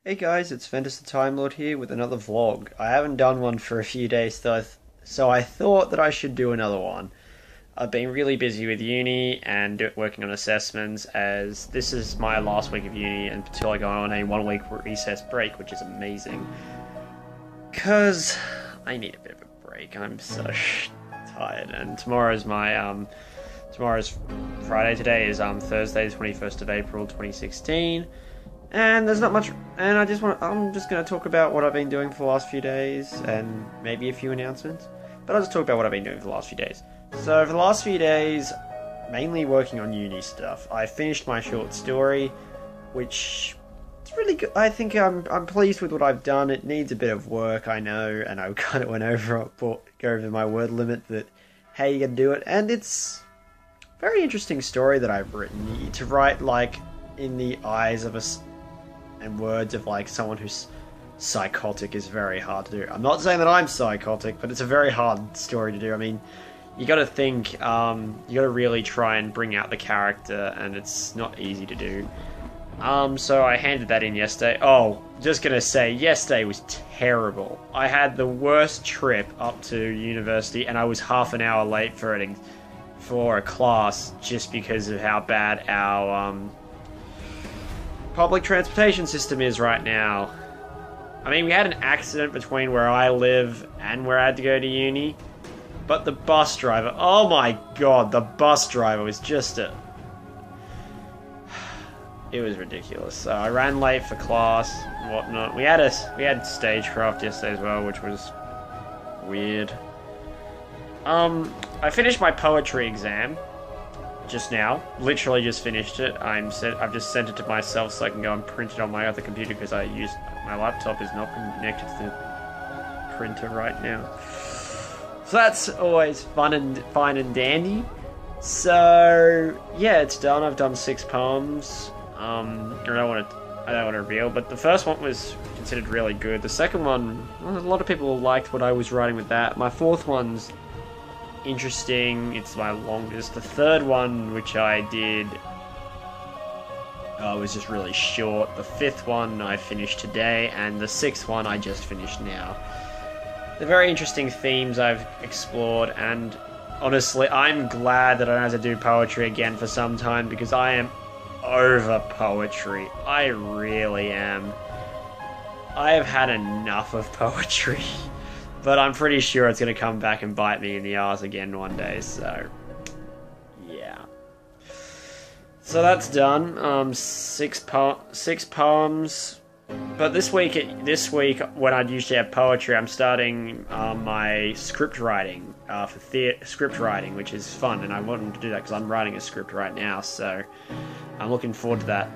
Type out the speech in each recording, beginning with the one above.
Hey guys, it's Ventus the Time Lord here with another vlog. I haven't done one for a few days though, so I thought that I should do another one. I've been really busy with uni and working on assessments as this is my last week of uni until I go on a 1 week recess break, which is amazing. Cause I need a bit of a break. I'm so tired, and tomorrow's Friday. Today is Thursday, 21st of April, 2016. And there's not much, and I'm just going to talk about what I've been doing for the last few days, and maybe a few announcements, but I'll just talk about what I've been doing for the last few days. So for the last few days, mainly working on uni stuff. I finished my short story, which is really good. I think I'm pleased with what I've done. It needs a bit of work, I know, and I kind of went over my word limit that, hey, you can do it, and it's a very interesting story that I've written. To write, like, in the eyes of and words of like someone who's psychotic is very hard to do. I'm not saying that I'm psychotic, but it's a very hard story to do. I mean, you got to think, you got to really try and bring out the character, and it's not easy to do. So I handed that in yesterday. Oh, just gonna say, yesterday was terrible. I had the worst trip up to university, and I was half an hour late for a class just because of how bad our public transportation system is right now. I mean, we had an accident between where I live and where I had to go to uni, but the bus driver, oh my god, the bus driver was just it was ridiculous. So I ran late for class and whatnot. We had stagecraft yesterday as well, which was weird. I finished my poetry exam just now. Literally just finished it. I've just sent it to myself so I can go and print it on my other computer because my laptop is not connected to the printer right now. So that's always fine and dandy. So yeah, it's done. I've done 6 poems. I don't want to reveal, but the first one was considered really good. The second one, well, a lot of people liked what I was writing with that. My fourth one's interesting. It's my longest. The third one, which I did, was just really short. The fifth one I finished today, and the sixth one I just finished now. They're very interesting themes I've explored, and honestly, I'm glad that I don't have to do poetry again for some time, because I am over poetry. I really am. I have had enough of poetry. But I'm pretty sure it's going to come back and bite me in the arse again one day, so yeah. So that's done. 6 poems. But this week, when I'd usually have poetry, I'm starting my script writing for script writing, which is fun, and I wanted to do that because I'm writing a script right now, so I'm looking forward to that.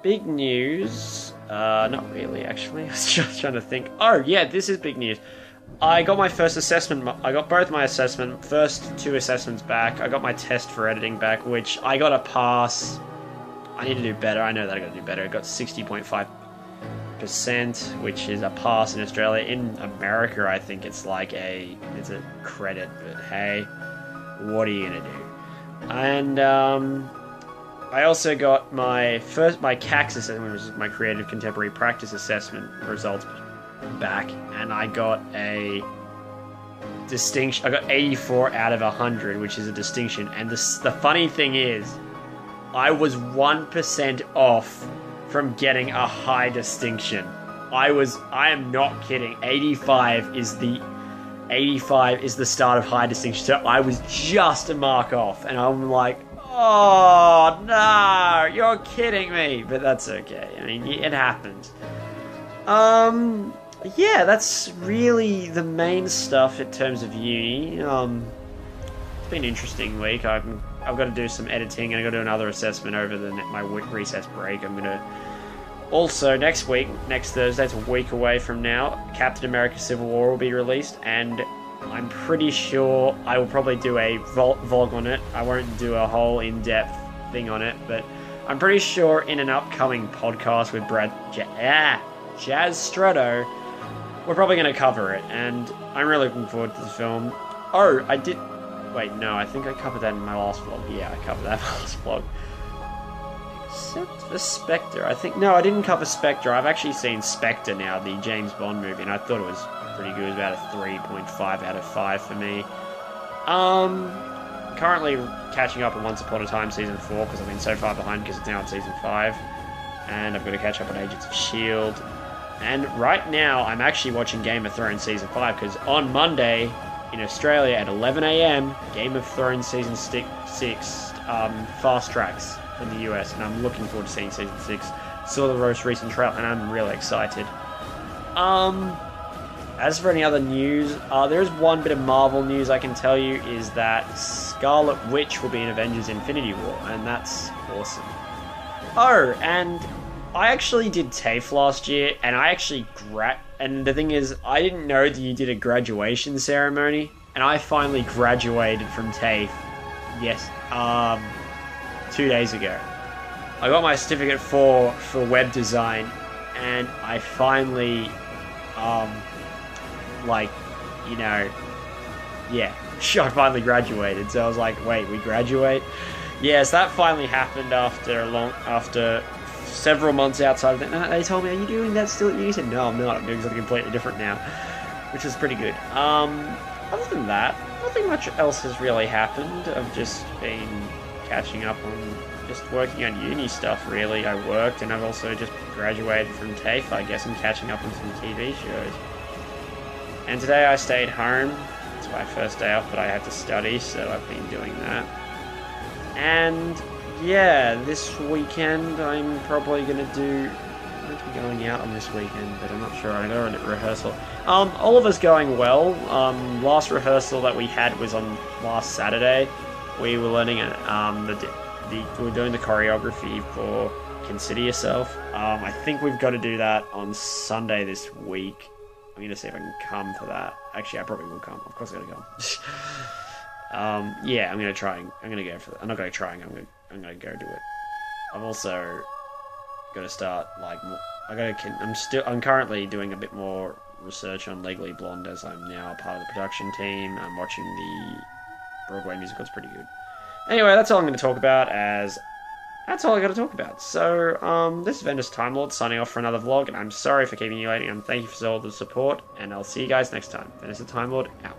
Big news. Not really, actually. I was just trying to think. Oh, yeah, this is big news. I got my first assessment. I got both my first 2 assessments back. I got my test for editing back, which I got a pass. I need to do better. I know that I got to do better. I got 60.5%, which is a pass in Australia. In America, I think it's a credit, but hey, what are you gonna do? And I also got my CACS assessment, which is my Creative Contemporary Practice assessment results back, and I got a distinction. I got 84 out of 100, which is a distinction. And the funny thing is, I was 1% off from getting a high distinction. I am not kidding. 85 is the start of high distinction. So I was just a mark off, and I'm like, oh no, you're kidding me. But that's okay. I mean, it happens. Yeah, that's really the main stuff in terms of uni. It's been an interesting week. I've got to do some editing, and I've got to do another assessment over my recess break. I'm going to also, next Thursday, it's a week away from now, Captain America Civil War will be released, and I'm pretty sure I will probably do a vlog on it. I won't do a whole in-depth thing on it, but I'm pretty sure in an upcoming podcast with Jazz Strutto, we're probably going to cover it, and I'm really looking forward to this film. Oh, I did... Wait, no, I think I covered that in my last vlog. Yeah, I covered that in my last vlog. Except for Spectre. I think... No, I didn't cover Spectre. I've actually seen Spectre now, the James Bond movie, and I thought it was pretty good. It was about a 3.5 out of 5 for me. Currently catching up on Once Upon a Time Season 4, because I've been so far behind because it's now in Season 5. And I've got to catch up on Agents of S.H.I.E.L.D. And right now, I'm actually watching Game of Thrones Season 5, because on Monday, in Australia, at 11 AM, Game of Thrones Season 6 fast tracks in the US, and I'm looking forward to seeing Season 6. Saw the most recent trailer, and I'm really excited. As for any other news, there is one bit of Marvel news I can tell you, is that Scarlet Witch will be in Avengers Infinity War, and that's awesome. Oh, and I actually did TAFE last year, and I actually and the thing is, I didn't know that you did a graduation ceremony, and I finally graduated from TAFE, yes, 2 days ago. I got my certificate for web design, and I finally, I finally graduated. So I was like, wait, we graduate? Yes, that finally happened after several months outside of that. And they told me, are you doing that still at uni? I said, no, I'm not. I'm doing something completely different now, which is pretty good. Other than that, nothing much else has really happened. I've just been catching up on just working on uni stuff, really. I worked, and I've also just graduated from TAFE, I guess, and catching up on some TV shows. And today I stayed home. It's my first day off, but I had to study, so I've been doing that. And yeah, this weekend I'm probably going to be going out on this weekend, but I'm not sure. I got a rehearsal. All of us going well. Last rehearsal that we had was on last Saturday. We were learning we were doing the choreography for Consider Yourself. I think we've got to do that on Sunday this week. I'm going to see if I can come for that. Actually, I probably will come. Of course I got to come. Yeah, I'm going to try. I'm going to go for that. I'm not going to try. I'm going to go do it. I'm also going to start, I'm currently doing a bit more research on Legally Blonde, as I'm now part of the production team. I'm watching the Broadway musical. It's pretty good. Anyway, that's all I'm going to talk about, that's all I got to talk about. So, this is Ventus Time Lord signing off for another vlog, and I'm sorry for keeping you waiting, and thank you for all the support, and I'll see you guys next time. Ventus Time Lord, out.